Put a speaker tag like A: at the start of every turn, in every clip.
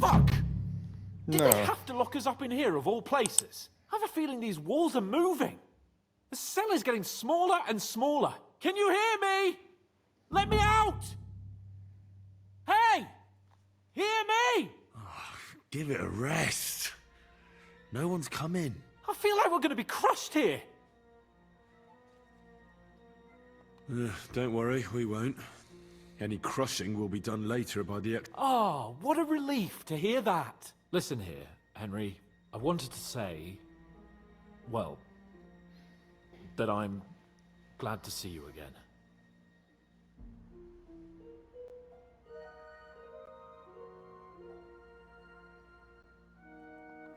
A: Fuck! Did
B: No.
A: they have to lock us up in here of all places? I have a feeling these walls are moving. The cell is getting smaller and smaller. Can you hear me? Let me out! Hey! Hear me!
C: Give it a rest. No one's come in.
A: I feel like we're going to be crushed here.
C: Don't worry, we won't. Any crushing will be done later by the
A: Oh, what a relief to hear that. Listen here, Henry. I wanted to say, well, that I'm glad to see you again.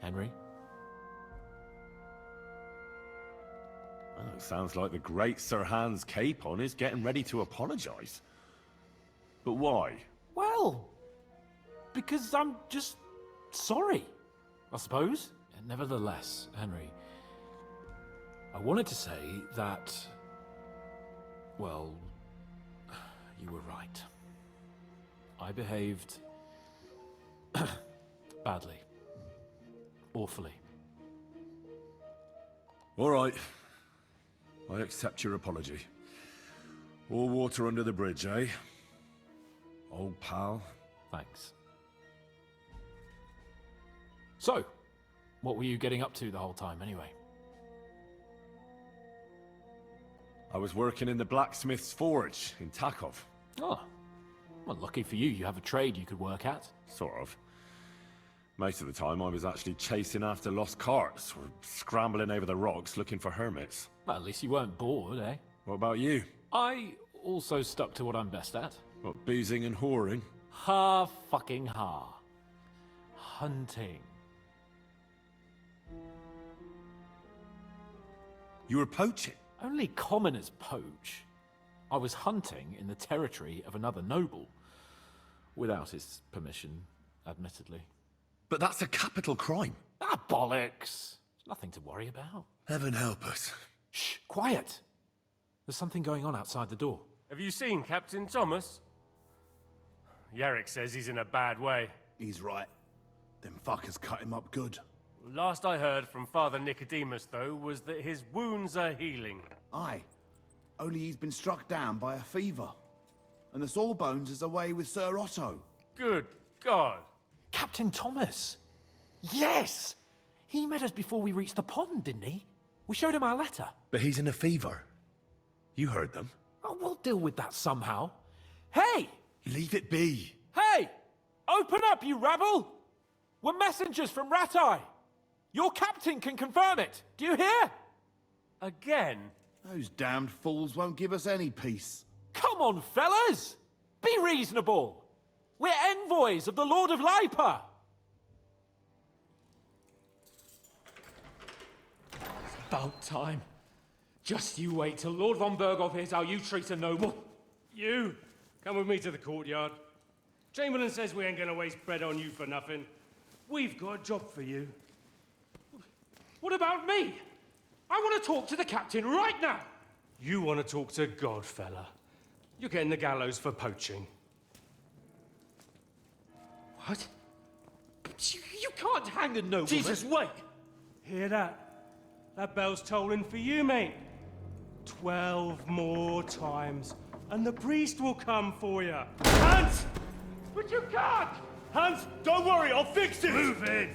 A: Henry?
C: Oh, it sounds like the great Sir Hans Capon is getting ready to apologise. But why?
A: Well, because I'm just sorry, I suppose. Nevertheless, Henry, I wanted to say that, well, you were right. I behaved badly. Awfully.
C: All right. I accept your apology. All water under the bridge, eh? Old pal.
A: Thanks. So, what were you getting up to the whole time anyway?
C: I was working in the blacksmith's forge in Takov.
A: Oh, well, lucky for you, you have a trade you could work at.
C: Sort of. Most of the time I was actually chasing after lost carts or scrambling over the rocks looking for hermits.
A: Well, at least you weren't bored, eh?
C: What about you?
A: I also stuck to what I'm best at.
C: What, boozing and whoring?
A: Ha fucking ha. Hunting.
C: You were poaching?
A: Only commoners poach. I was hunting in the territory of another noble. Without his permission, admittedly.
C: But that's a capital crime.
A: Ah, bollocks! Nothing to worry about.
C: Heaven help us.
A: Shh, quiet! There's something going on outside the door.
D: Have you seen Captain Thomas? Yarrick says he's in a bad way.
E: He's right. Them fuckers cut him up good.
D: Last I heard from Father Nicodemus, though, was that his wounds are healing.
E: Aye. Only he's been struck down by a fever. And the Sawbones is away with Sir Otto.
D: Good God!
A: Captain Thomas! Yes! He met us before we reached the pond, didn't he? We showed him our letter.
C: But he's in a fever. You heard them.
A: Oh, we'll deal with that somehow. Hey!
C: Leave it be.
A: Hey! Open up, you rabble! We're messengers from Ratai. Your captain can confirm it. Do you hear?
D: Again?
E: Those damned fools won't give us any peace.
A: Come on, fellas! Be reasonable! We're envoys of the Lord of Lipa!
F: About time. Just you wait till Lord von Berghoff hears how you treat a noble.
D: You! Come with me to the courtyard. Chamberlain says we ain't gonna waste bread on you for nothing. We've got a job for you.
F: What about me? I want to talk to the captain right now.
D: You want to talk to God, fella. You're getting the gallows for poaching.
F: What? You can't hang a nobleman.
D: Jesus, wait! Hear that? That bell's tolling for you, mate. 12 more times, and the priest will come for you. Hans!
F: But you can't!
D: Hans, don't worry, I'll fix it! Move it!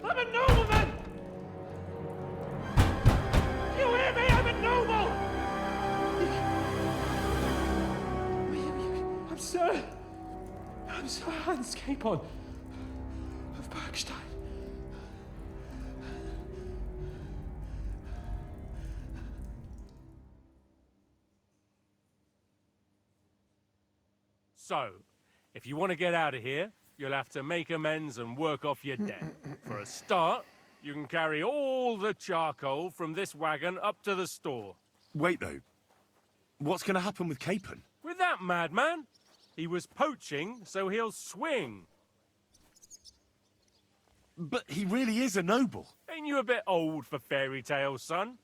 F: I'm a nobleman! You hear me? I'm a noble! I'm Sir Hans Capon of Bergstein.
D: So, if you want to get out of here, you'll have to make amends and work off your debt. For a start, you can carry all the charcoal from this wagon up to the store.
C: Wait, though. What's going to happen with Capon?
D: With that madman, he was poaching, so he'll swing.
C: But he really is a noble.
D: Ain't you a bit old for fairy tales, son?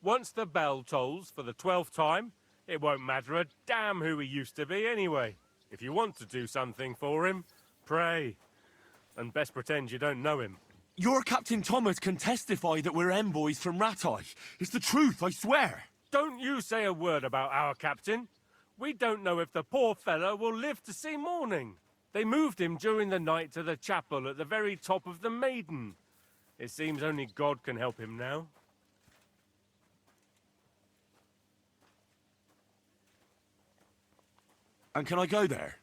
D: Once the bell tolls for the 12th time, it won't matter a damn who he used to be anyway. If you want to do something for him, pray. and best pretend you don't know him.
C: Your Captain Thomas can testify that we're envoys from Rattay. It's the truth, I swear.
D: Don't you say a word about our captain. We don't know if the poor fella will live to see morning. They moved him during the night to the chapel at the very top of the Maiden. It seems only God can help him now.
C: And can I go there?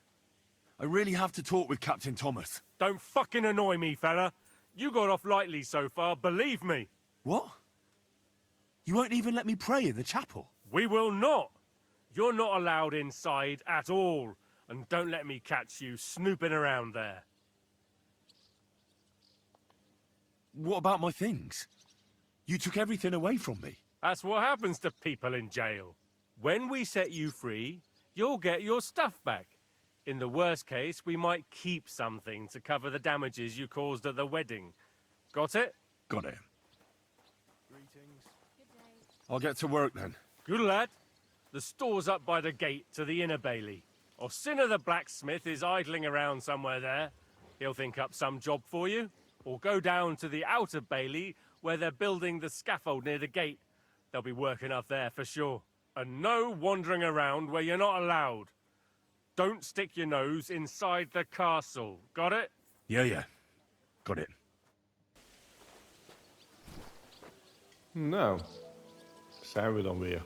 C: I really have to talk with Captain Thomas.
D: Don't fucking annoy me, fella. You got off lightly so far, believe me.
C: What? You won't even let me pray in the chapel?
D: We will not. You're not allowed inside at all. And don't let me catch you snooping around there.
C: What about my things? You took everything away from me.
D: That's what happens to people in jail. When we set you free, you'll get your stuff back. In the worst case, we might keep something to cover the damages you caused at the wedding. Got it?
C: Got it.
D: Greetings.
C: I'll get to work then.
D: Good lad. The store's up by the gate to the inner bailey. Orsina the blacksmith is idling around somewhere there. He'll think up some job for you. Or go down to the outer bailey where they're building the scaffold near the gate. They'll be working up there for sure. And no wandering around where you're not allowed. Don't stick your nose inside the castle. Got it?
C: Yeah. Got it.
B: Nou, zijn we dan weer.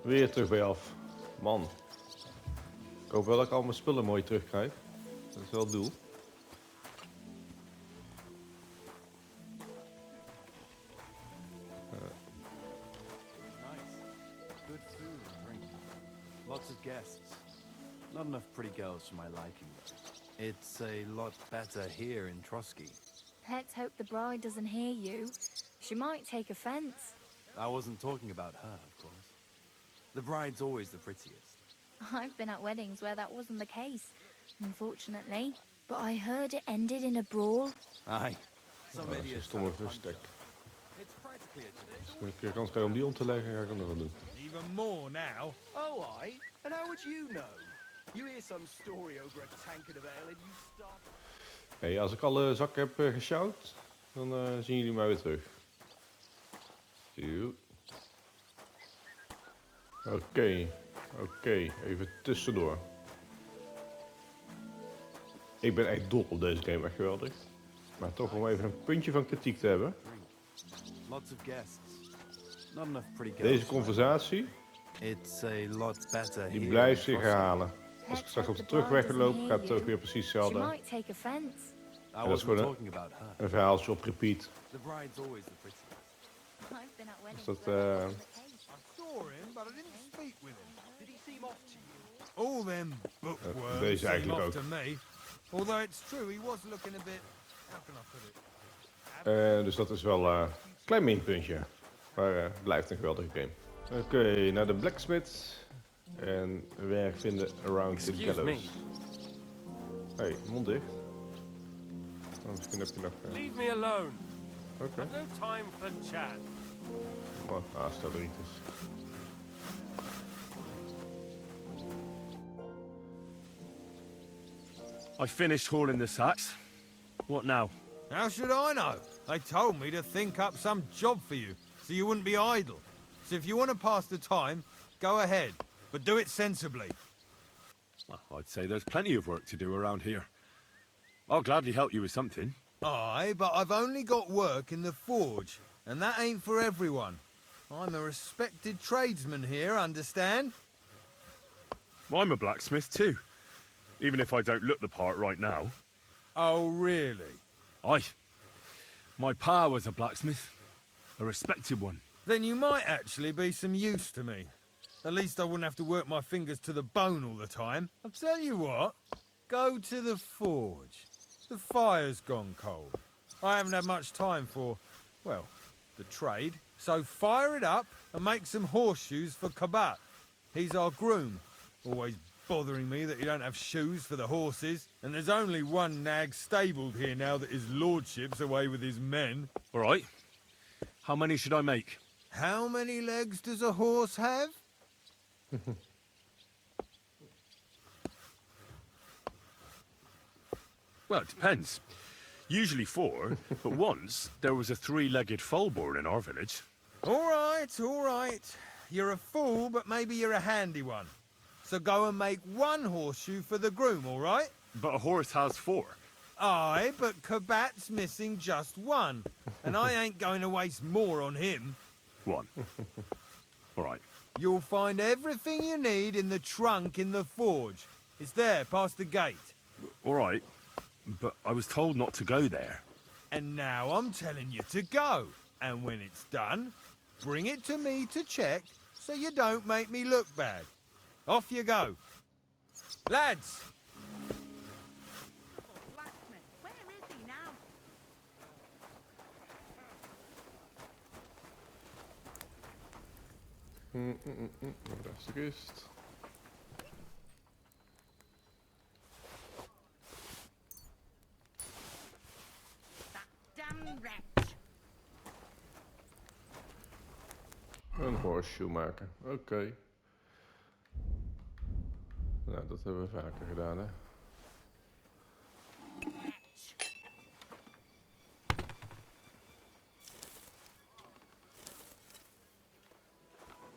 B: Weer terug bij af. Man. Ik hoop wel dat ik al mijn spullen mooi terugkrijg. Dat is wel het doel.
G: Good food and drink. Lots of guests. Not enough pretty girls for my liking. It's a lot better here in Trotsky.
H: Let's hope the bride doesn't hear you. She might take offense.
G: I wasn't talking about her, of course. The bride's always the prettiest.
H: I've been at weddings where that wasn't the case, unfortunately. But I heard it ended in a brawl.
G: Aye. Some
B: Dat is een
G: idiots
B: stomme
G: have fun.
B: verstek.
G: It's practically a tradition.
B: Als ik een keer kans krijg om die om te leggen, ga ik dat nog wel doen.
I: Even more now.
G: Oh, aye? And how would you know? You hear some story over a tankard of ale and you start...
B: Hey, als ik alle zakken heb gesjouwd, dan zien jullie mij weer terug. Joe. Oké, even tussendoor. Ik ben echt dol op deze game, echt geweldig. Maar toch om even een puntje van kritiek te hebben.
G: Lots of guests. Not enough pretty girls.
B: Deze conversatie,
G: It's a lot better
B: die
G: here
B: blijft
G: in
B: zich
G: Trotsky.
B: herhalen. Als ik straks op de terugweg loop, gaat het ook weer precies
H: She
B: hetzelfde.
H: might take offense.
G: I
B: dat is
G: wasn't
B: gewoon
G: talking about her.
B: een verhaaltje op repeat.
G: The bride's always the prettiest.
H: I've been at weddings
B: dat,
H: where that wasn't the case.
I: I saw him, but I didn't speak with him. Did he seem off to you? All them bookworms
B: deze
I: seem
B: eigenlijk
I: off
B: ook.
I: to me. Although it's true, he was looking a bit... How can I put it?
B: Dus dat is wel een klein minpuntje. Maar het blijft een geweldige game. Oké, naar de blacksmith. En werk vinden around the
D: Excuse me.
B: gallows. Hey, mond dicht. Oh, misschien heb je nog...
D: Leave me alone.
B: Oké.
D: I've no time for chat.
B: Oh, stel er iets.
C: I finished hauling the sacks. What now?
I: How should I know? They told me to think up some job for you, so you wouldn't be idle. So if you want to pass the time, go ahead. But do it sensibly.
C: Well, I'd say there's plenty of work to do around here. I'll gladly help you with something.
I: Aye, but I've only got work in the forge, and that ain't for everyone. I'm a respected tradesman here, understand?
C: I'm a blacksmith too. Even if I don't look the part right now.
I: Oh, really?
C: Aye. My pa was a blacksmith. A respected one.
I: Then you might actually be some use to me. At least I wouldn't have to work my fingers to the bone all the time. I'll tell you what, go to the forge. The fire's gone cold. I haven't had much time for, well, the trade. So fire it up and make some horseshoes for Kabat. He's our groom. Always bothering me that you don't have shoes for the horses. And there's only one nag stabled here now that his lordship's away with his men.
C: All right. How many should I make?
I: How many legs does a horse have?
C: Well, it depends. Usually 4, but once there was a 3-legged foal born in our village.
I: All right. You're a fool, but maybe you're a handy one. So go and make 1 horseshoe for the groom, all right?
C: But a horse has 4.
I: Aye, but Kabat's missing just 1. And I ain't going to waste more on him.
C: 1. All right.
I: You'll find everything you need in the trunk in the forge. It's there, past the gate.
C: All right. But I was told not to go there.
I: And now I'm telling you to go. And when it's done, bring it to me to check so you don't make me look bad. Off you go. Lads!
J: Blacksmith, where is he now?
B: Daar is de kist.
J: That damn wretch.
B: Een horseshoe maken. Oké. Nou, dat hebben we vaker gedaan, hè.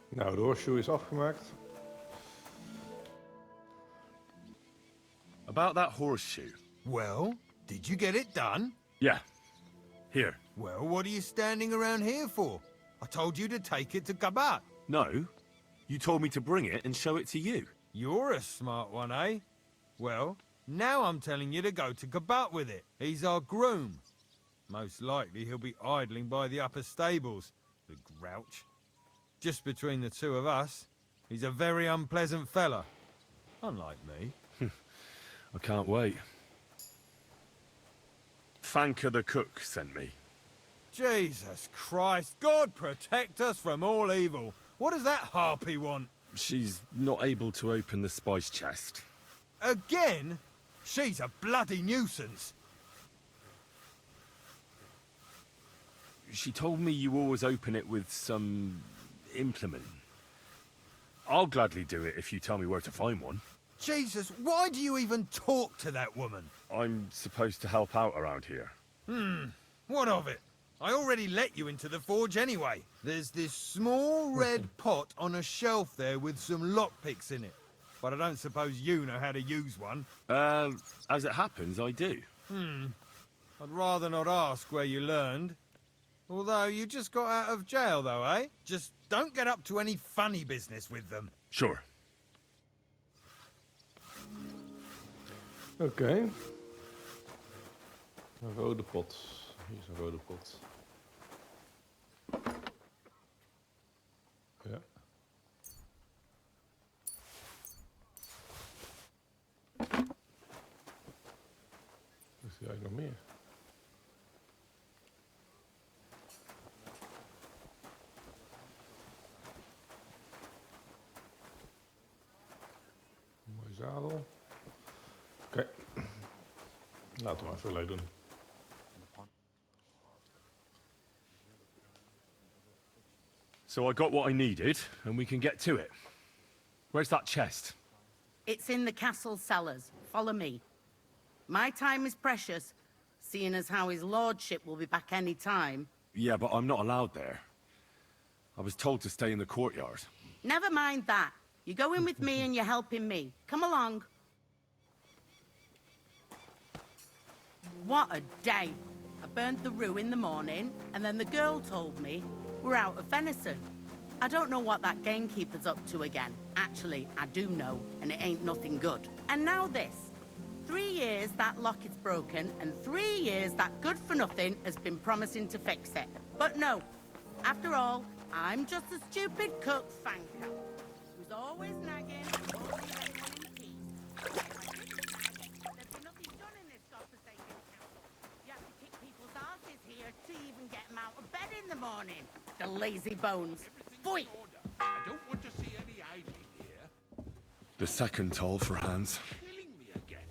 B: Nou, de horseshoe is afgemaakt.
C: About that horseshoe.
I: Well, did you get it done?
C: Yeah. Here.
I: Well, what are you standing around here for? I told you to take it to Kabat.
C: No. You told me to bring it and show it to you.
I: You're a smart one, eh? Well, now I'm telling you to go to Kabat with it. He's our groom. Most likely he'll be idling by the upper stables, the grouch. Just between the two of us, he's a very unpleasant fella. Unlike me.
C: I can't wait. Fanka the cook sent me.
I: Jesus Christ, God protect us from all evil. What does that harpy want?
C: She's not able to open the spice chest.
I: Again? She's a bloody nuisance.
C: She told me you always open it with some implement. I'll gladly do it if you tell me where to find one.
I: Jesus, why do you even talk to that woman?
C: I'm supposed to help out around here.
I: What of it? I already let you into the forge anyway. There's this small red pot on a shelf there with some lockpicks in it. But I don't suppose you know how to use one.
C: As it happens, I do.
I: I'd rather not ask where you learned. Although you just got out of jail though, eh? Just don't get up to any funny business with them.
C: Sure.
B: Oké. Een rode pot. Hier is een rode pot. Ja. Is er eigenlijk nog meer? Een mooi zadel. Oké. Laten we maar even leuk doen.
C: So I got what I needed, and we can get to it. Where's that chest?
J: It's in the castle cellars. Follow me. My time is precious, seeing as how his lordship will be back any time.
C: Yeah, but I'm not allowed there. I was told to stay in the courtyard.
J: Never mind that. You're going with me and you're helping me. Come along. What a day. I burnt the rue in the morning, and then the girl told me we're out of venison. I don't know what that gamekeeper's up to again. Actually, I do know, and it ain't nothing good. And now this. 3 years that locket's broken, and 3 years that good-for-nothing has been promising to fix it. But no. After all, I'm just a stupid cook, Fanka, who's always nagging and won't leave anyone in peace. If I didn't nag, there'd be nothing done in this godforsaken castle. You have to kick people's asses here to even get them out of bed in the morning. The lazy bones. Boy!
K: I don't want to see any idling here.
C: The second toll for Hans.
K: Killing me again.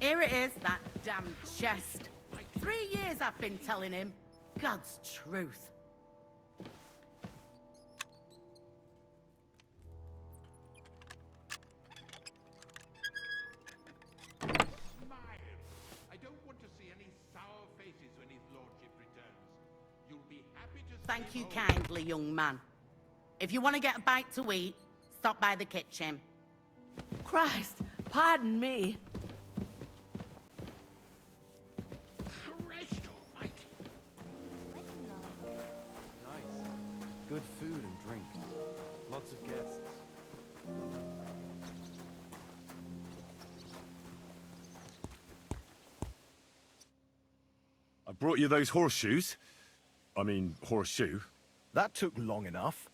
J: Here it is, that damn chest. 3 years I've been telling him. God's truth. Thank you kindly, young man. If you want to get a bite to eat, stop by the kitchen.
L: Christ, pardon me.
K: Christ almighty.
G: Nice. Good food and drink. Lots of guests.
C: I brought you those horseshoes. I mean, horseshoe.
M: That took long enough.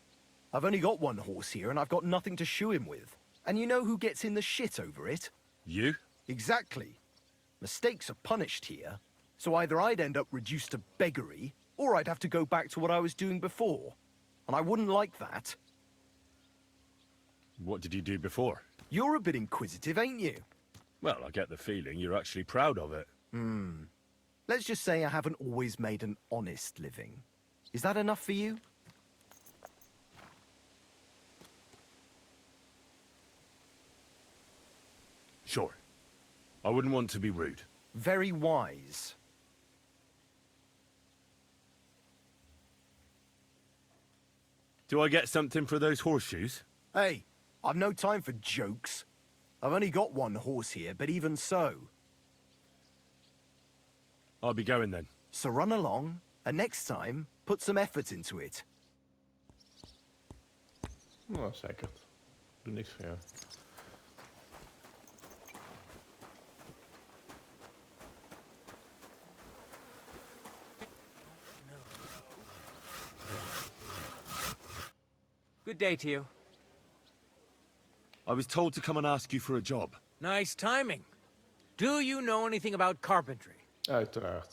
M: I've only got one horse here and I've got nothing to shoe him with. And you know who gets in the shit over it?
C: You?
M: Exactly. Mistakes are punished here. So either I'd end up reduced to beggary, or I'd have to go back to what I was doing before. And I wouldn't like that.
C: What did you do before?
M: You're a bit inquisitive, ain't you?
C: Well, I get the feeling you're actually proud of it.
M: Let's just say I haven't always made an honest living. Is that enough for you?
C: Sure. I wouldn't want to be rude.
M: Very wise.
C: Do I get something for those horseshoes?
M: Hey, I've no time for jokes. I've only got one horse here, but even so.
C: I'll be going then.
M: So run along, and next time, put some effort into it.
B: Nou, zeker. Doe niks voor jou.
N: Good day to you.
C: I was told to come and ask you for a job.
N: Nice timing. Do you know anything about carpentry?
B: Uiteraard.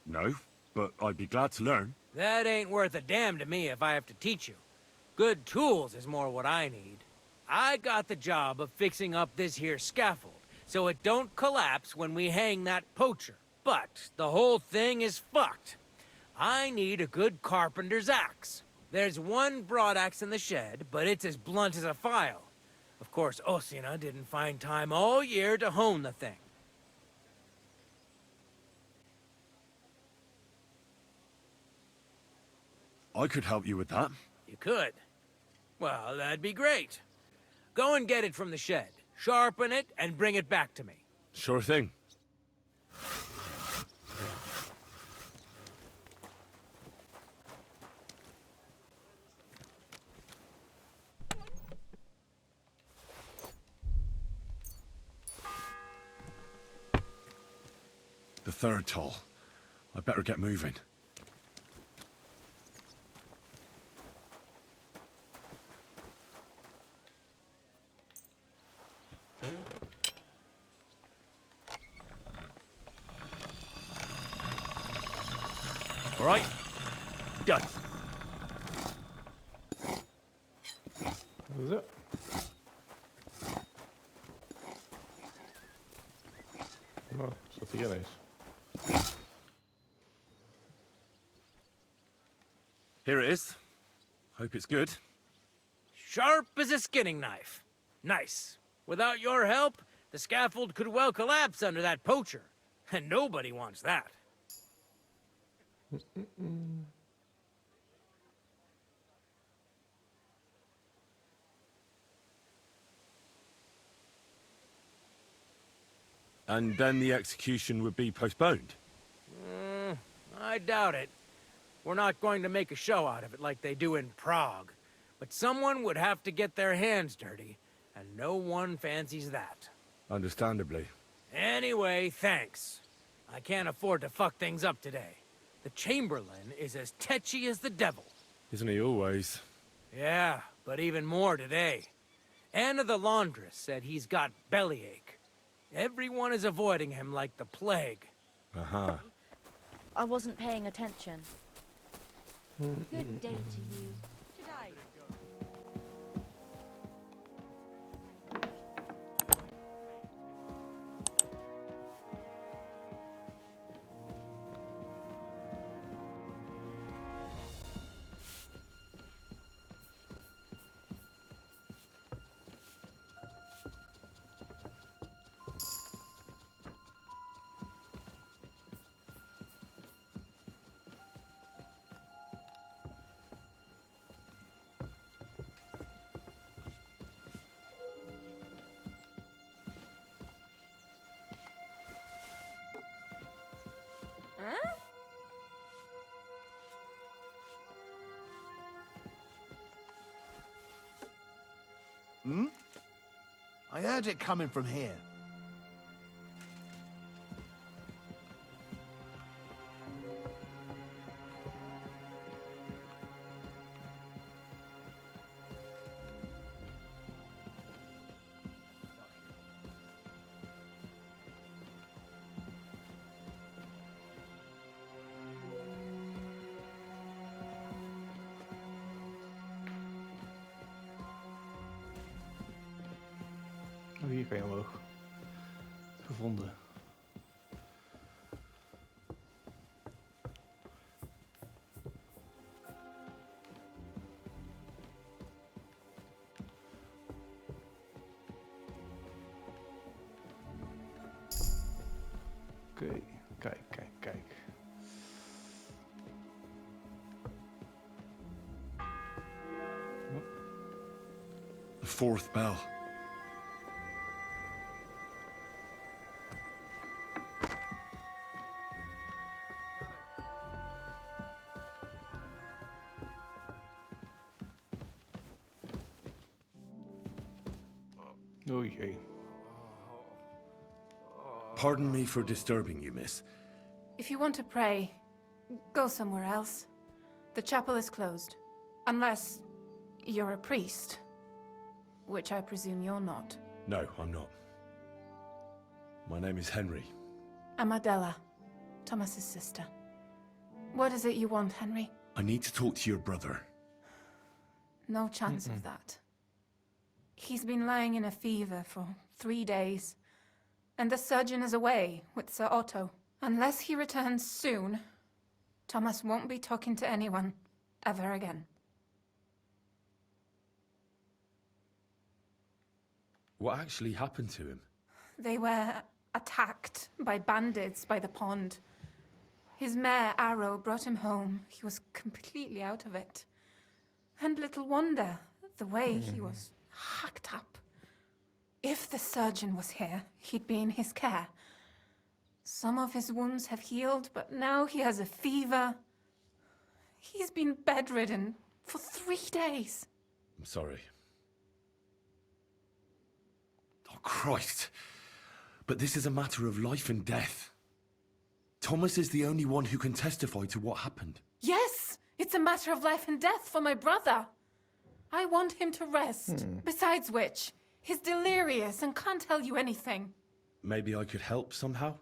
C: No, but I'd be glad to learn.
N: That ain't worth a damn to me if I have to teach you. Good tools is more what I need. I got the job of fixing up this here scaffold, so it don't collapse when we hang that poacher. But the whole thing is fucked. I need a good carpenter's axe. There's one broadaxe in the shed, but it's as blunt as a file. Of course, Osina didn't find time all year to hone the thing.
C: I could help you with that.
N: You could. Well, that'd be great. Go and get it from the shed, sharpen it, and bring it back to me.
C: Sure thing. The third toll. I better get moving. All right. Done.
B: Zo. Nou, zat hier ineens.
C: Here it is. Hope it's good.
N: Sharp as a skinning knife. Nice. Without your help, the scaffold could well collapse under that poacher. And nobody wants that.
C: And then the execution would be postponed.
N: I doubt it. We're not going to make a show out of it like they do in Prague. But someone would have to get their hands dirty, and no one fancies that.
C: Understandably.
N: Anyway, thanks. I can't afford to fuck things up today. The Chamberlain is as tetchy as the devil.
C: Isn't he always?
N: Yeah, but even more today. Anna the laundress said he's got bellyache. Everyone is avoiding him like the plague.
C: Uh-huh.
H: I wasn't paying attention. Good day to you. Today.
E: Hmm? I heard it coming from here.
B: Oh, hier kan je omhoog. Gevonden. Oké, kijk.
C: The fourth bell.
B: Oh jee.
C: Pardon me for disturbing you, miss.
L: If you want to pray, go somewhere else. The chapel is closed. Unless you're a priest. Which I presume you're not.
C: No, I'm not. My name is Henry.
L: I'm Adela, Thomas's sister. What is it you want, Henry?
C: I need to talk to your brother.
L: No chance of that. He's been lying in a fever for 3 days. And the surgeon is away with Sir Otto. Unless he returns soon, Thomas won't be talking to anyone ever again.
C: What actually happened to him?
L: They were attacked by bandits by the pond. His mare, Arrow, brought him home. He was completely out of it. And little wonder, the way he was hacked up. If the surgeon was here, he'd be in his care. Some of his wounds have healed, but now he has a fever. He's been bedridden for 3 days.
C: I'm sorry. Oh, Christ. But this is a matter of life and death. Thomas is the only one who can testify to what happened.
L: Yes, it's a matter of life and death for my brother. I want him to rest. Besides which, he's delirious and can't tell you anything.
C: Maybe I could help somehow?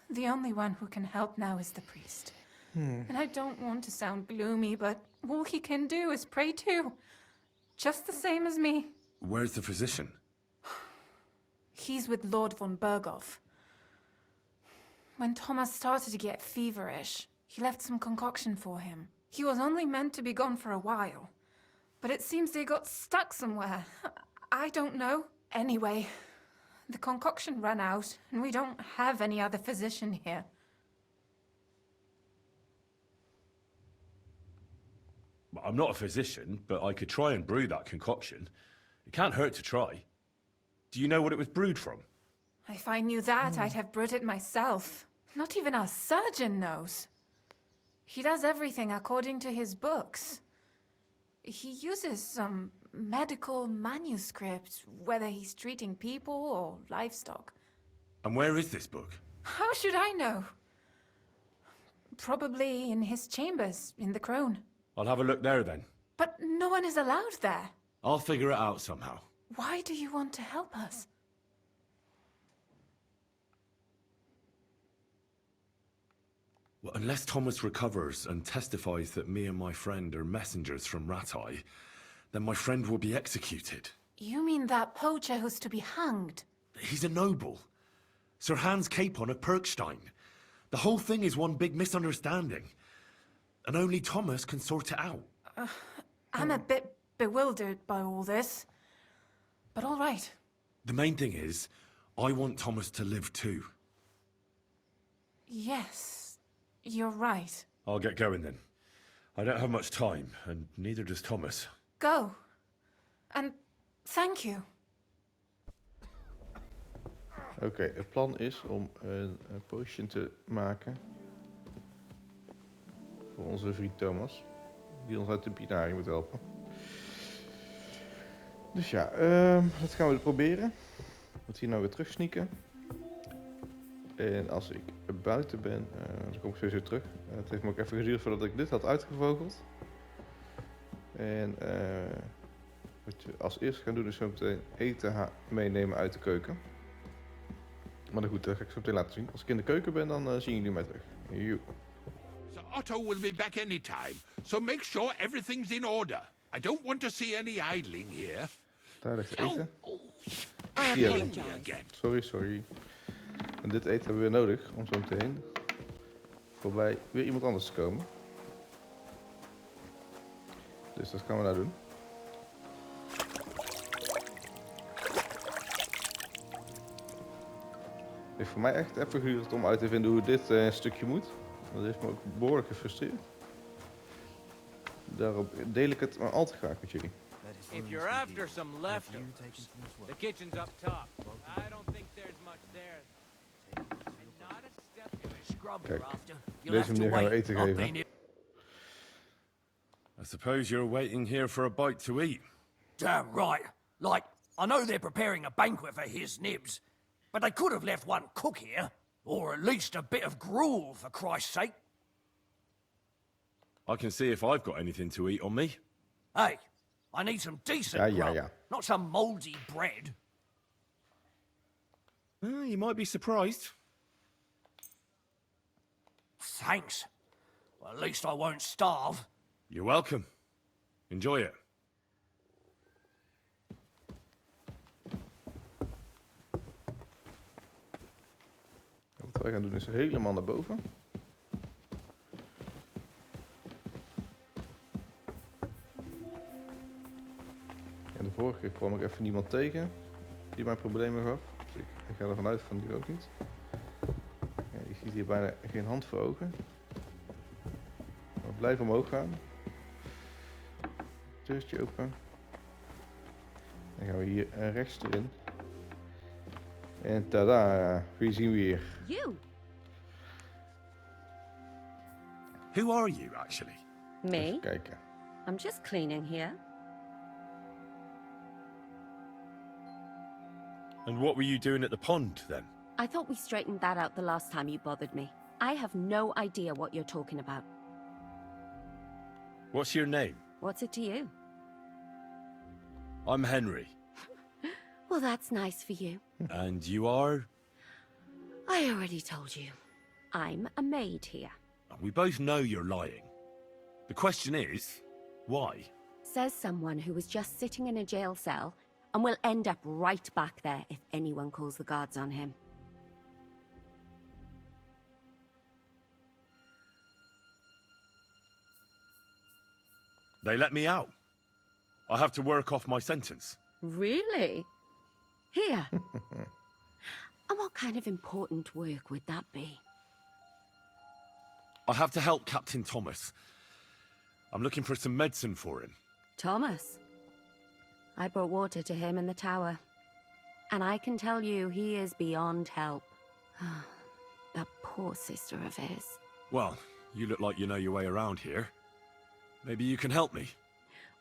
L: The only one who can help now is the priest. And I don't want to sound gloomy, but all he can do is pray too. Just the same as me.
C: Where's the physician?
L: He's with Lord von Berghoff. When Thomas started to get feverish, he left some concoction for him. He was only meant to be gone for a while. But it seems they got stuck somewhere. I don't know. Anyway, the concoction ran out, and we don't have any other physician here.
C: I'm not a physician, but I could try and brew that concoction. It can't hurt to try. Do you know what it was brewed from?
L: If I knew that, I'd have brewed it myself. Not even our surgeon knows. He does everything according to his books. He uses some medical manuscript, whether he's treating people or livestock.
C: And where is this book?
L: How should I know? Probably in his chambers, in the Crone.
C: I'll have a look there then.
L: But no one is allowed there.
C: I'll figure it out somehow.
L: Why do you want to help us?
C: Well, unless Thomas recovers and testifies that me and my friend are messengers from Ratai, then my friend will be executed.
L: You mean that poacher who's to be hanged?
C: He's a noble. Sir Hans Capon of Perkstein. The whole thing is one big misunderstanding. And only Thomas can sort it out.
L: I'm a bit bewildered by all this. But all right.
C: The main thing is, I want Thomas to live too.
L: Yes, you're right.
C: I'll get going then. I don't have much time, and neither does Thomas.
L: Go. And thank you.
B: Oké, het plan is om een potion te maken. Voor onze vriend Thomas. Die ons uit de pinari moet helpen. Dus ja, dat gaan we proberen. Ik moet hier nou weer terug sneaken. En als ik buiten ben, dan kom ik sowieso terug. Het heeft me ook even geduurd voordat ik dit had uitgevogeld. En wat we als eerste gaan doen is zo meteen eten meenemen uit de keuken. Maar goed, dat ga ik zo meteen laten zien. Als ik in de keuken ben, dan zien jullie mij terug. Joe.
K: Sir Otto will be back anytime, so make sure everything's in order. I don't want to see any idling here.
B: Daar ligt eten.
K: Again.
B: Sorry. En dit eten hebben we weer nodig om zo meteen voorbij weer iemand anders te komen. Dus dat gaan we nou doen. Het heeft voor mij echt even geduurd om uit te vinden hoe dit stukje moet. Dat heeft me ook behoorlijk gefrustreerd. Daarom deel ik het maar al te graag met jullie.
N: If you're after some leftovers, the kitchen's up top. I don't think there's much there. And not a step.
B: Kijk, op deze manier gaan we eten geven.
C: I suppose you're waiting here for a bite to eat.
O: Damn right. Like, I know they're preparing a banquet for his nibs, but they could have left one cook here. Or at least a bit of gruel, for Christ's sake.
C: I can see if I've got anything to eat on me.
O: Hey, I need some decent grub,
B: ja.
O: not some mouldy bread.
C: You might be surprised.
O: Thanks. Well, at least I won't starve.
C: You're welcome. Enjoy it.
B: Wat wij gaan doen is helemaal naar boven. En de vorige keer kwam ik even niemand tegen die mij problemen gaf. Dus ik ga ervan uit van die ook niet. Ja, je ziet hier bijna geen hand voor ogen. We blijven omhoog gaan. Deurtje open. Dan gaan we hier rechts erin. En tada, wie zien we hier?
P: You.
C: Who are you, actually?
P: Me?
B: Even kijken.
P: I'm just cleaning here.
C: And what were you doing at the pond, then?
P: I thought we straightened that out the last time you bothered me. I have no idea what you're talking about.
C: What's your name?
P: What's it to you?
C: I'm Henry.
P: Well, that's nice for you.
C: And you are?
P: I already told you. I'm a maid here.
C: We both know you're lying. The question is, why?
P: Says someone who was just sitting in a jail cell and will end up right back there if anyone calls the guards on him.
C: They let me out. I have to work off my sentence.
P: Really? Here? And what kind of important work would that be?
C: I have to help Captain Thomas. I'm looking for some medicine for him.
P: Thomas? I brought water to him in the tower. And I can tell you he is beyond help. That poor sister of his.
C: Well, you look like you know your way around here. Maybe you can help me.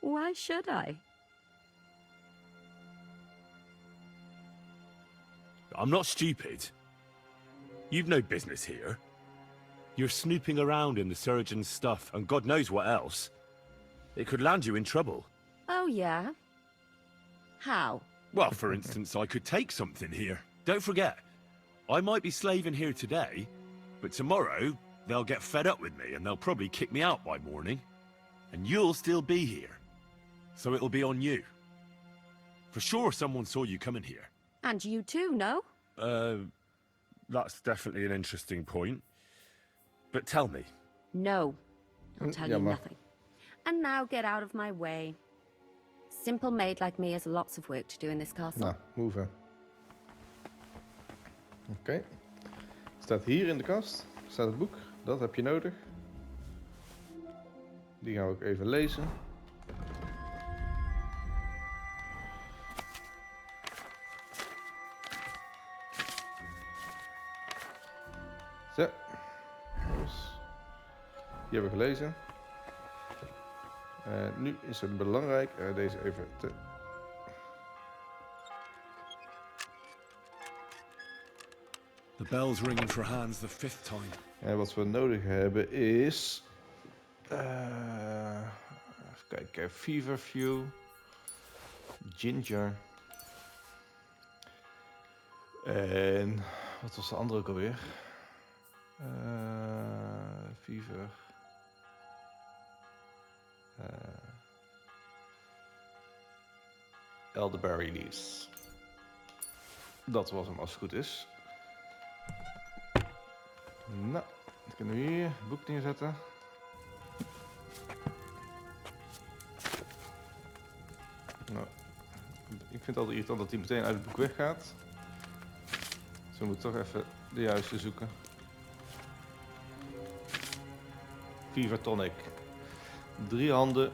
P: Why should I?
C: I'm not stupid. You've no business here. You're snooping around in the surgeon's stuff and God knows what else. It could land you in trouble.
P: Oh, yeah? How?
C: Well, for instance, I could take something here. Don't forget, I might be slaving here today, but tomorrow they'll get fed up with me and they'll probably kick me out by morning. And you'll still be here. So it'll be on you. For sure someone saw you coming here.
P: And you too, no?
C: That's definitely an interesting point. But tell me.
P: No. I'll tell you nothing. And now get out of my way. Simple maid like me has lots of work to do in this castle.
B: Nou, move. Oké. Staat hier in de kast. Staat het boek. Dat heb je nodig. Die gaan we ook even lezen. Zo. Dus. Die hebben we gelezen. Nu is het belangrijk deze even te
C: The bell's ringing for Hans the 5th time.
B: En wat we nodig hebben is... even kijken, feverfew, ginger. En wat was de andere ook alweer? Fever. Elderberry leaves. Dat was hem als het goed is. Nou, dan kunnen we hier het boek neerzetten. Nou, ik vind het altijd irritant dat hij meteen uit het boek weggaat. Dus we moeten toch even de juiste zoeken. Fever tonic. 3 handen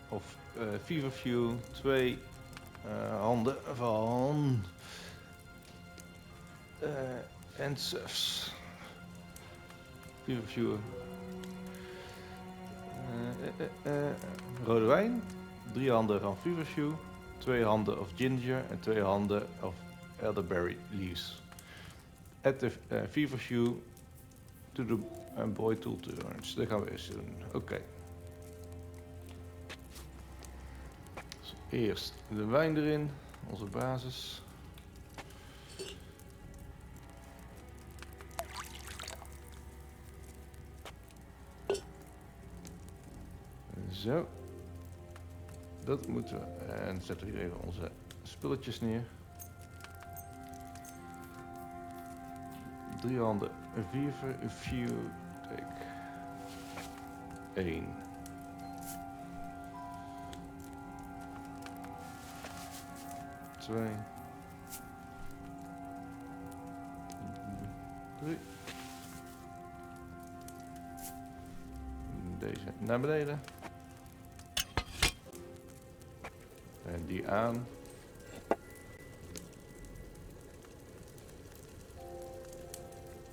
B: of feverfew. 2 handen van Ensufs. Feverfew. Rode wijn. 3 handen van feverfew. 2 handen of ginger en 2 handen of elderberry leaves. Add the feverfew to the boy tool turns. Dat gaan we eens doen. Oké. Dus eerst de wijn erin, onze basis. Zo. Dat moeten we. En zetten we hier even onze spulletjes neer. 3 handen. Feverfew. Take 1. 2. 3. Deze naar beneden. En die aan.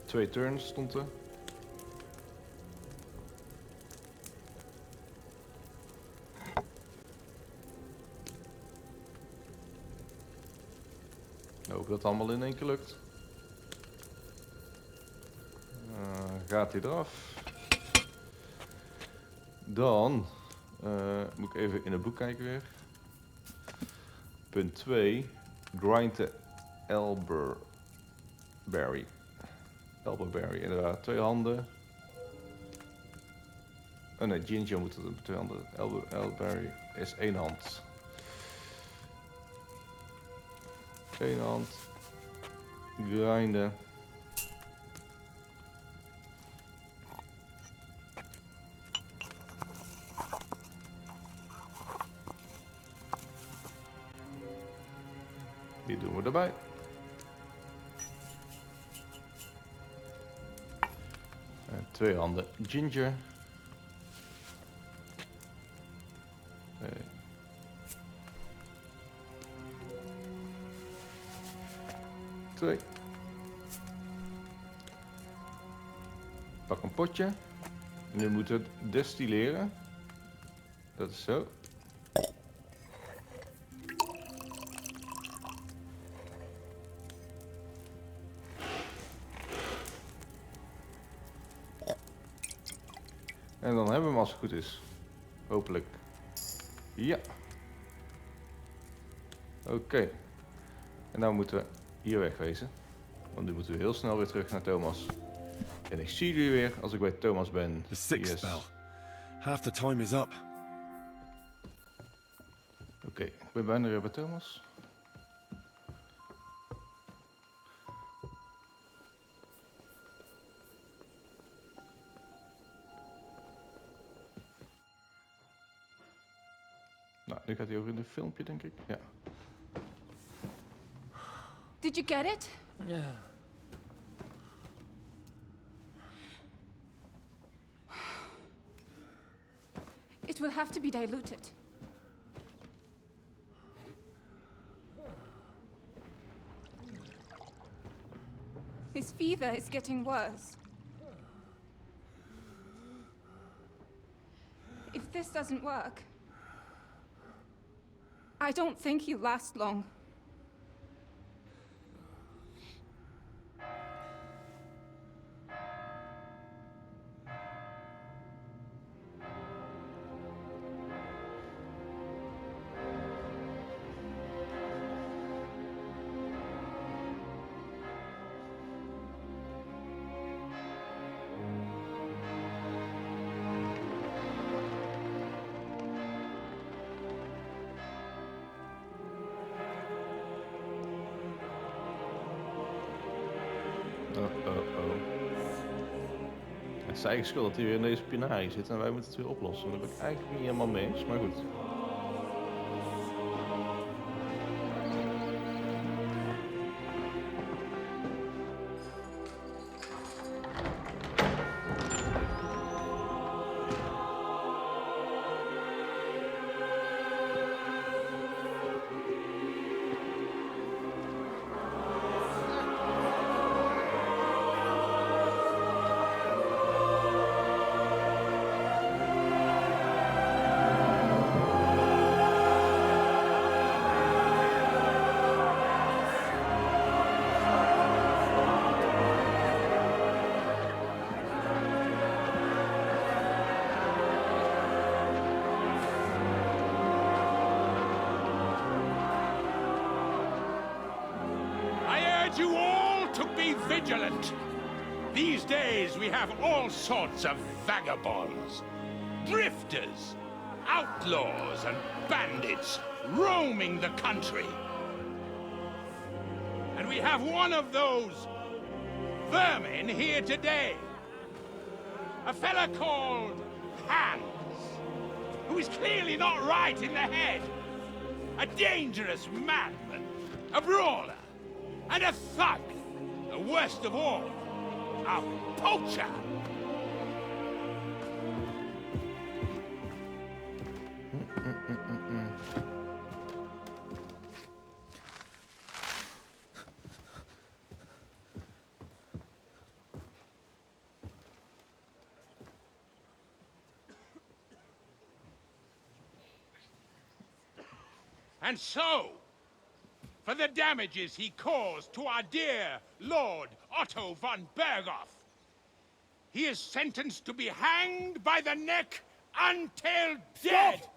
B: Twee turns stond er. Hoop dat het allemaal in één keer lukt. Gaat hij eraf. Dan moet ik even in het boek kijken weer. Punt 2. Grind the elderberry. Elderberry, inderdaad. 2 handen. Oh nee, ginger moet het 2 handen. Elderberry is 1 hand. 1 hand. Grinden. Die doen we erbij. En 2 handen ginger. 2. Pak een potje. Nu moeten we het destilleren. Dat is zo. En dan hebben we hem als het goed is. Hopelijk. Ja. Oké. En nou moeten we hier wegwezen. Want nu moeten we heel snel weer terug naar Thomas. En ik zie jullie weer als ik bij Thomas ben.
C: The 6th bell. Half the time is up.
B: Oké, ik ben bijna weer bij Thomas. Nou, nu gaat hij over in een filmpje, denk ik. Ja.
L: Did you get it?
O: Yeah.
L: It will have to be diluted. His fever is getting worse. If this doesn't work, I don't think he'll last long.
B: Het is eigenlijk schuld dat hij weer in deze pinarie zit en wij moeten het weer oplossen. Daar ben ik eigenlijk niet helemaal mee eens, maar goed.
K: You all to be vigilant. These days we have all sorts of vagabonds, drifters, outlaws and bandits roaming the country. And we have one of those vermin here today. A fella called Hans, who is clearly not right in the head. A dangerous madman, a brawler, and a thug, the worst of all, a poacher. And so, for the damages he caused to our dear Lord Otto von Berghoff, he is sentenced to be hanged by the neck until dead.
D: Stop!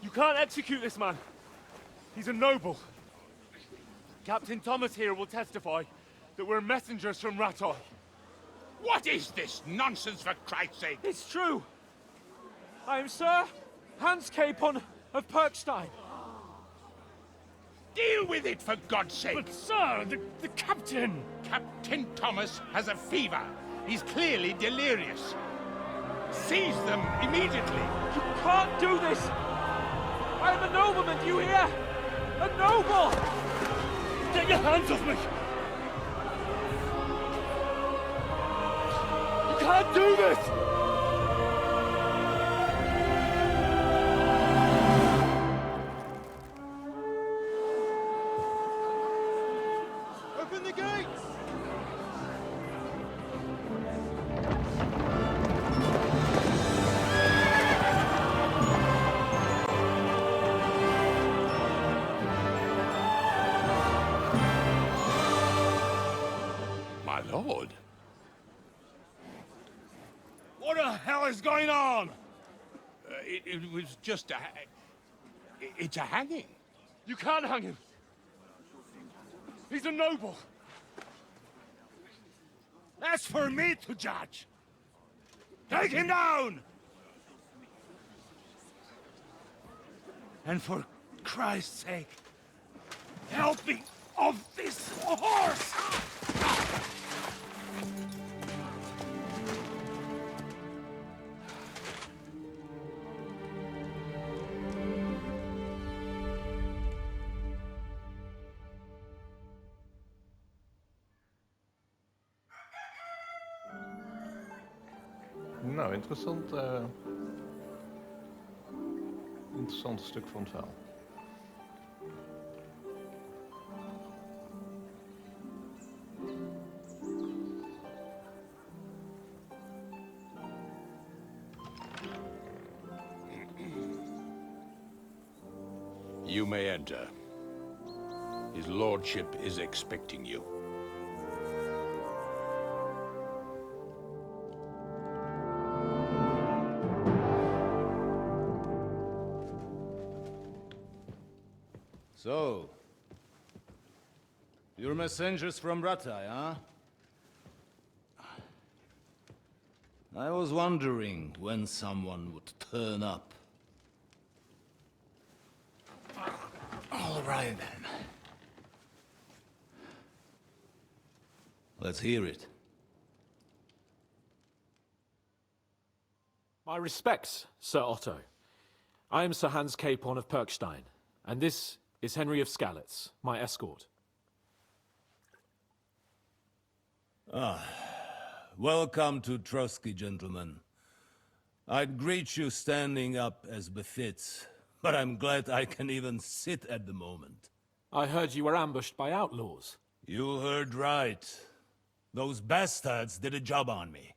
D: You can't execute this man. He's a noble. Captain Thomas here will testify that we're messengers from Ratoi.
K: What is this nonsense, for Christ's sake?
A: It's true. I am Sir Hans Capon of Perkstein.
K: Deal with it, for God's sake!
D: But, sir, the captain...
K: Captain Thomas has a fever. He's clearly delirious. Seize them immediately.
A: You can't do this! I am a nobleman, do you hear? A noble!
D: Get your hands off me! You can't do this!
I: Open the gates!
K: My lord.
D: What the hell is going on?
K: It was just a... It's a hanging.
D: You can't hang him. He's a noble. That's for me to judge. Take him down! And for Christ's sake, help me off this horse!
B: Nou, interessant stuk van het verhaal.
K: You may enter. His lordship is expecting you.
G: So, you're messengers from Ratai, huh? I was wondering when someone would turn up. All right, then.
Q: Let's hear it.
A: My respects, Sir Otto. I am Sir Hans Capon of Perkstein, and this is Henry of Skalitz, my escort.
Q: Welcome to Trotsky, gentlemen. I'd greet you standing up as befits, but I'm glad I can even sit at the moment.
A: I heard you were ambushed by outlaws.
Q: You heard right. Those bastards did a job on me.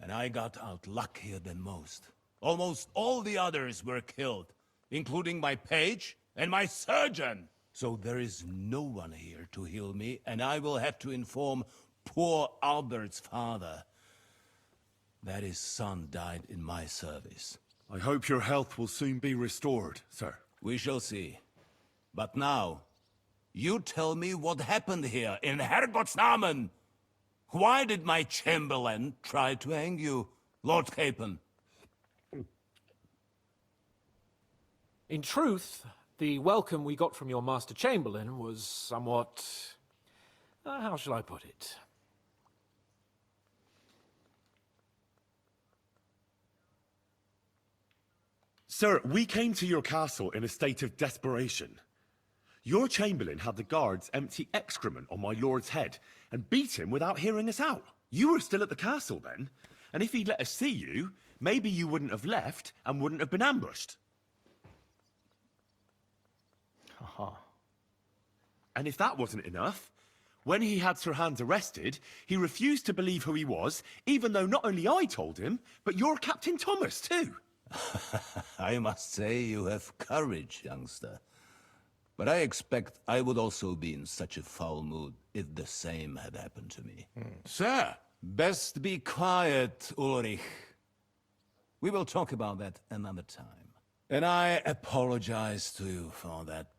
Q: And I got out luckier than most. Almost all the others were killed, including my page and my surgeon. So there is no one here to heal me, and I will have to inform poor Albert's father that his son died in my service.
C: I hope your health will soon be restored, sir.
Q: We shall see. But now, you tell me what happened here in Herrgottsnamen. Why did my chamberlain try to hang you, Lord Capon?
A: In truth, the welcome we got from your Master Chamberlain was somewhat... how shall I put it?
C: Sir, we came to your castle in a state of desperation. Your chamberlain had the guards empty excrement on my lord's head and beat him without hearing us out. You were still at the castle then, and if he'd let us see you, maybe you wouldn't have left and wouldn't have been ambushed. And if that wasn't enough, when he had Sir Hans arrested, he refused to believe who he was, even though not only I told him, but your Captain Thomas too.
Q: I must say you have courage, youngster. But I expect I would also be in such a foul mood if the same had happened to me.
K: Sir!
Q: Best be quiet, Ulrich. We will talk about that another time. And I apologize to you for that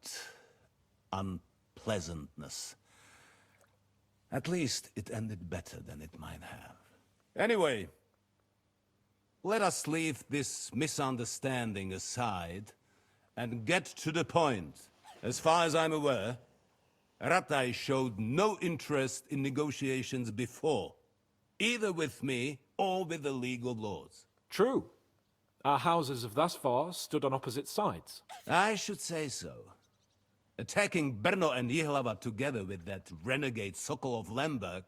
Q: unpleasantness. At least it ended better than it might have. Anyway, let us leave this misunderstanding aside and get to the point. As far as I'm aware, Ratai showed no interest in negotiations before, either with me or with the League of Lords.
A: True. Our houses have thus far stood on opposite sides.
Q: I should say so. Attacking Brno and Jihlava together with that renegade Sokol of Lemberg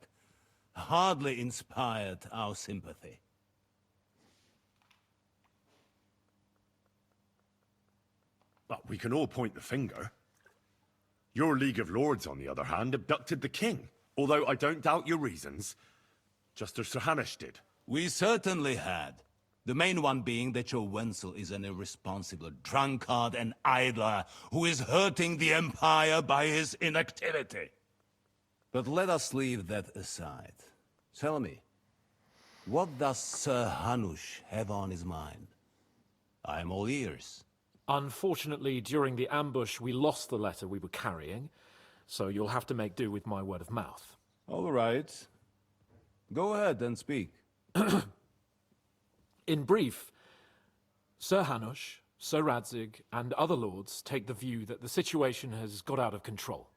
Q: hardly inspired our sympathy.
C: But we can all point the finger. Your League of Lords, on the other hand, abducted the king. Although I don't doubt your reasons, just as Sir Hanush did.
Q: We certainly had. The main one being that your Wenzel is an irresponsible drunkard and idler who is hurting the Empire by his inactivity. But let us leave that aside. Tell me, what does Sir Hanush have on his mind? I am all ears.
A: Unfortunately, during the ambush, we lost the letter we were carrying, so you'll have to make do with my word of mouth.
Q: All right. Go ahead and speak.
A: In brief, Sir Hanush, Sir Radzig, and other lords take the view that the situation has got out of control.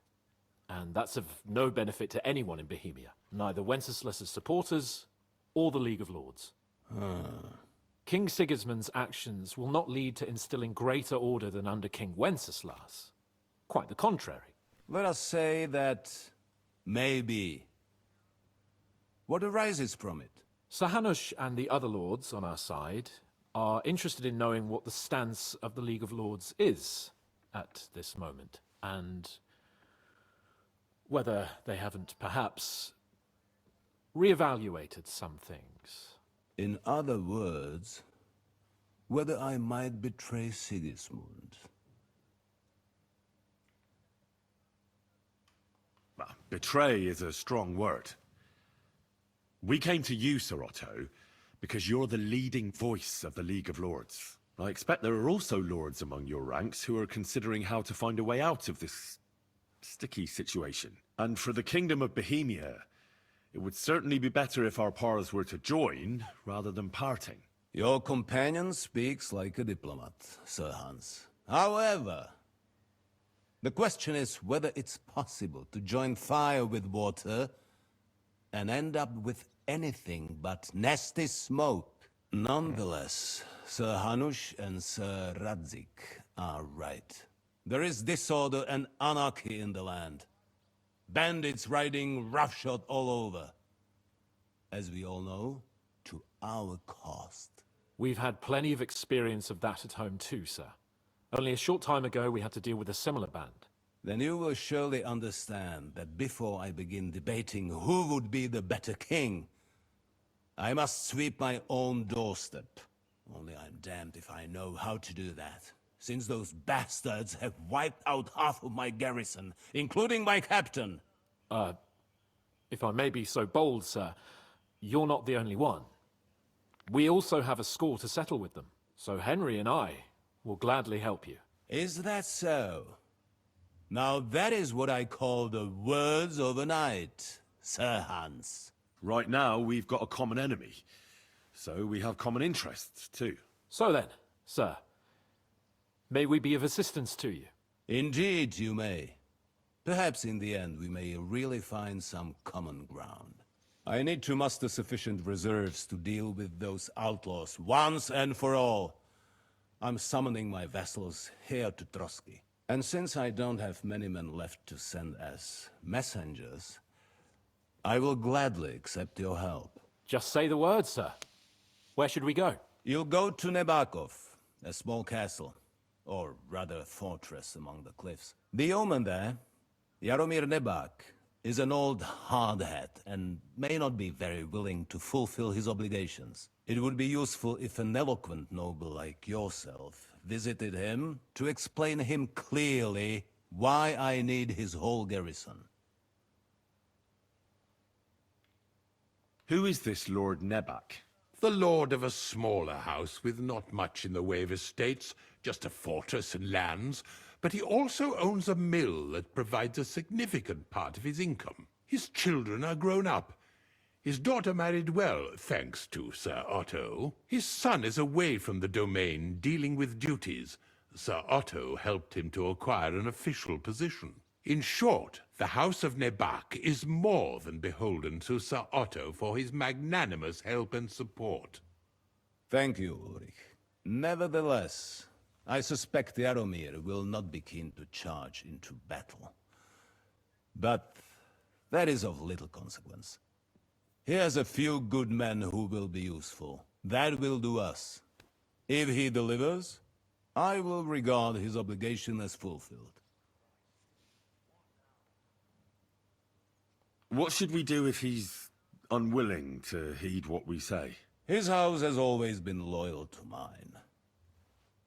A: And that's of no benefit to anyone in Bohemia, neither Wenceslas's supporters or the League of Lords. King Sigismund's actions will not lead to instilling greater order than under King Wenceslas. Quite the contrary.
Q: Let us say that maybe. What arises from it?
A: Sir Hanush and the other lords on our side are interested in knowing what the stance of the League of Lords is at this moment, and whether they haven't perhaps reevaluated some things.
Q: In other words, whether I might betray Sigismund.
C: Well, betray is a strong word. We came to you, Sir Otto, because you're the leading voice of the League of Lords. I expect there are also lords among your ranks who are considering how to find a way out of this sticky situation. And for the Kingdom of Bohemia, it would certainly be better if our powers were to join rather than parting.
Q: Your companion speaks like a diplomat, Sir Hans. However, the question is whether it's possible to join fire with water and end up with anything but nasty smoke. Nonetheless, Sir Hanush and Sir Radzik are right. There is disorder and anarchy in the land. Bandits riding roughshod all over. As we all know, to our cost.
A: We've had plenty of experience of that at home too, sir. Only a short time ago we had to deal with a similar band.
Q: Then you will surely understand that before I begin debating who would be the better king, I must sweep my own doorstep. Only I'm damned if I know how to do that, since those bastards have wiped out half of my garrison, including my captain.
A: If I may be so bold, sir, you're not the only one. We also have a score to settle with them, so Henry and I will gladly help you.
Q: Is that so? Now that is what I call the words of a knight, Sir Hans.
C: Right now, we've got a common enemy. So we have common interests, too.
A: So then, sir, may we be of assistance to you?
Q: Indeed you may. Perhaps in the end we may really find some common ground. I need to muster sufficient reserves to deal with those outlaws once and for all. I'm summoning my vassals here to Trotsky. And since I don't have many men left to send as messengers, I will gladly accept your help.
A: Just say the word, sir. Where should we go?
Q: You'll go to Nebakov, a small castle, or rather a fortress among the cliffs. The yeoman there, Jaromir Nebak, is an old hardhat and may not be very willing to fulfill his obligations. It would be useful if an eloquent noble like yourself visited him to explain him clearly why I need his whole garrison.
C: Who is this Lord Nebak?
K: The lord of a smaller house with not much in the way of estates, just a fortress and lands, but he also owns a mill that provides a significant part of his income. His children are grown up. His daughter married well, thanks to Sir Otto. His son is away from the domain, dealing with duties. Sir Otto helped him to acquire an official position. In short, the House of Nebak is more than beholden to Sir Otto for his magnanimous help and support.
Q: Thank you, Ulrich. Nevertheless, I suspect Jaromir will not be keen to charge into battle. But that is of little consequence. He has a few good men who will be useful. That will do us. If he delivers, I will regard his obligation as fulfilled.
C: What should we do if he's unwilling to heed what we say?
Q: His house has always been loyal to mine.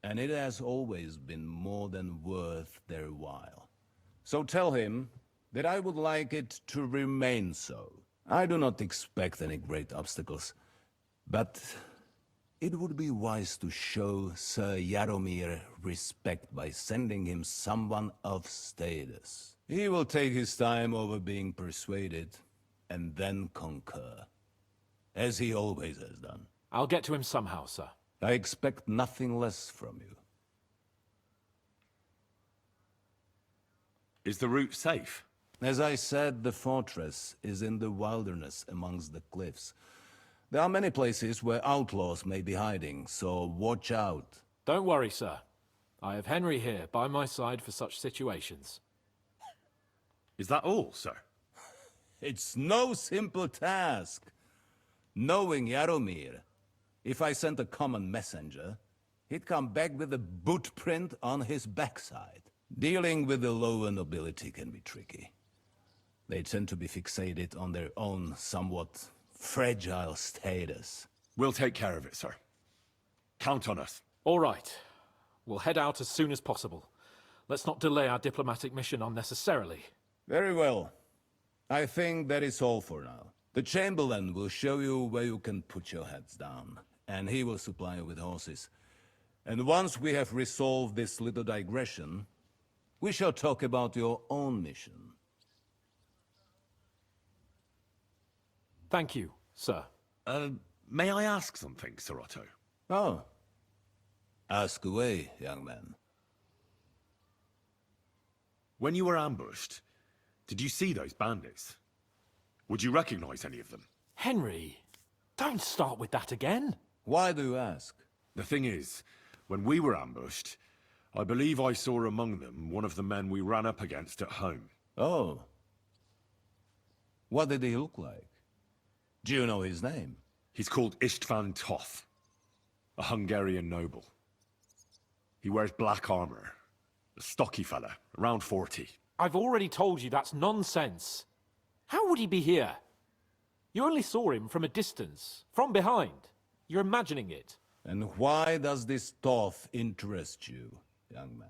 Q: And it has always been more than worth their while. So tell him that I would like it to remain so. I do not expect any great obstacles, but it would be wise to show Sir Jaromir respect by sending him someone of status. He will take his time over being persuaded, and then concur, as he always has done.
A: I'll get to him somehow, sir.
Q: I expect nothing less from you.
C: Is the route safe?
Q: As I said, the fortress is in the wilderness amongst the cliffs. There are many places where outlaws may be hiding, so watch out.
A: Don't worry, sir. I have Henry here by my side for such situations.
C: Is that all, sir?
Q: It's no simple task. Knowing Jaromir, if I sent a common messenger, he'd come back with a boot print on his backside. Dealing with the lower nobility can be tricky. They tend to be fixated on their own somewhat fragile status.
C: We'll take care of it, sir. Count on us.
A: All right. We'll head out as soon as possible. Let's not delay our diplomatic mission unnecessarily.
Q: Very well. I think that is all for now. The Chamberlain will show you where you can put your heads down, and he will supply you with horses. And once we have resolved this little digression, we shall talk about your own mission.
A: Thank you, sir.
C: May I ask something, Sir Otto?
Q: Oh. Ask away, young man.
C: When you were ambushed, did you see those bandits? Would you recognize any of them?
A: Henry, don't start with that again.
Q: Why do you ask?
C: The thing is, when we were ambushed, I believe I saw among them one of the men we ran up against at home.
Q: Oh. What did he look like? Do you know his name?
C: He's called István Toth, a Hungarian noble. He wears black armor. A stocky fella, around 40.
A: I've already told you that's nonsense. How would he be here? You only saw him from a distance, from behind. You're imagining it.
Q: And why does this Toth interest you, young man?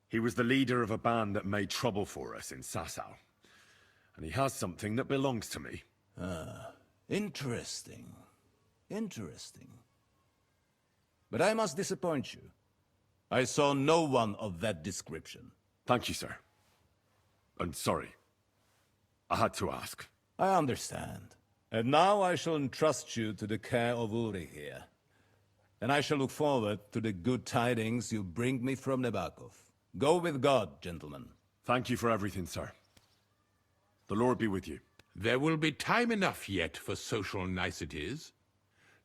C: He was the leader of a band that made trouble for us in Sasau. And he has something that belongs to me.
Q: Ah, interesting. Interesting. But I must disappoint you. I saw no one of that description.
C: Thank you, sir. And sorry. I had to ask.
Q: I understand. And now I shall entrust you to the care of Uri here. And I shall look forward to the good tidings you bring me from Nebakov. Go with God, gentlemen.
C: Thank you for everything, sir. The Lord be with you.
K: There will be time enough yet for social niceties.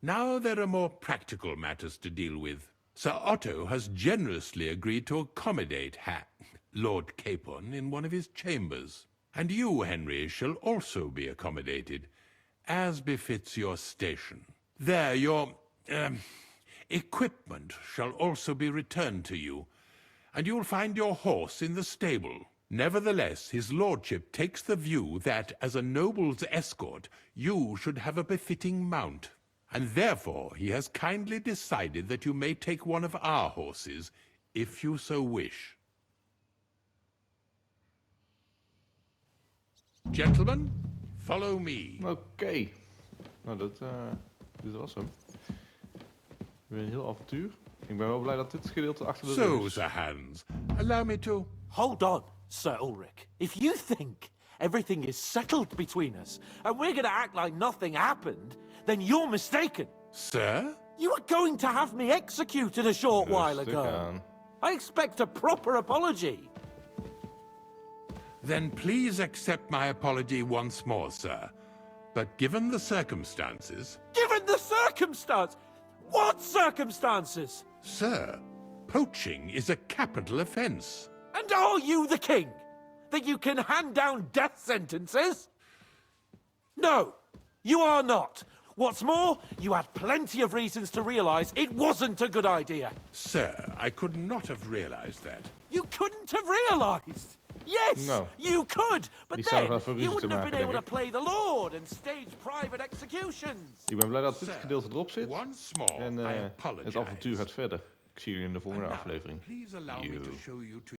K: Now there are more practical matters to deal with. Sir Otto has generously agreed to accommodate Lord Capon in one of his chambers. And you, Henry, shall also be accommodated, as befits your station. There, your, equipment shall also be returned to you, and you'll find your horse in the stable. Nevertheless, his lordship takes the view that, as a noble's escort, you should have a befitting mount. And therefore he has kindly decided that you may take one of our horses, if you so wish. Gentlemen, follow me.
B: Oké. Nou, dit was hem. Weer een heel avontuur. Ik ben wel blij dat dit gedeelte achter de rug
K: So,
B: is.
K: Sir Hans, allow me to...
A: Hold on, Sir Ulrich. If you think everything is settled between us, and we're gonna act like nothing happened, then you're mistaken.
K: Sir?
A: You were going to have me executed a short while
B: Rustig
A: ago.
B: aan.
A: I expect a proper apology.
K: Then please accept my apology once more, sir. But given the circumstances...
A: Given the circumstance? What circumstances?
K: Sir, poaching is a capital offence.
A: And are you the king? That you can hand down death sentences? No, you are not. What's more, you had plenty of reasons to realise it wasn't a good idea.
K: Sir, I could not have realised that.
A: You couldn't have realised? Yes,
B: No.
A: you could, but
B: Die zouden
A: then
B: wel voor
A: you
B: ruzie te
A: wouldn't have
B: maken,
A: been able to
B: denk ik.
A: play the Lord and stage private executions.
B: Ik ben blij dat dit gedeelte erop zit.
K: Once more,
B: En
K: I
B: het
K: apologize.
B: avontuur gaat verder. Ik zie jullie in de volgende aflevering.
K: Please allow me to show you to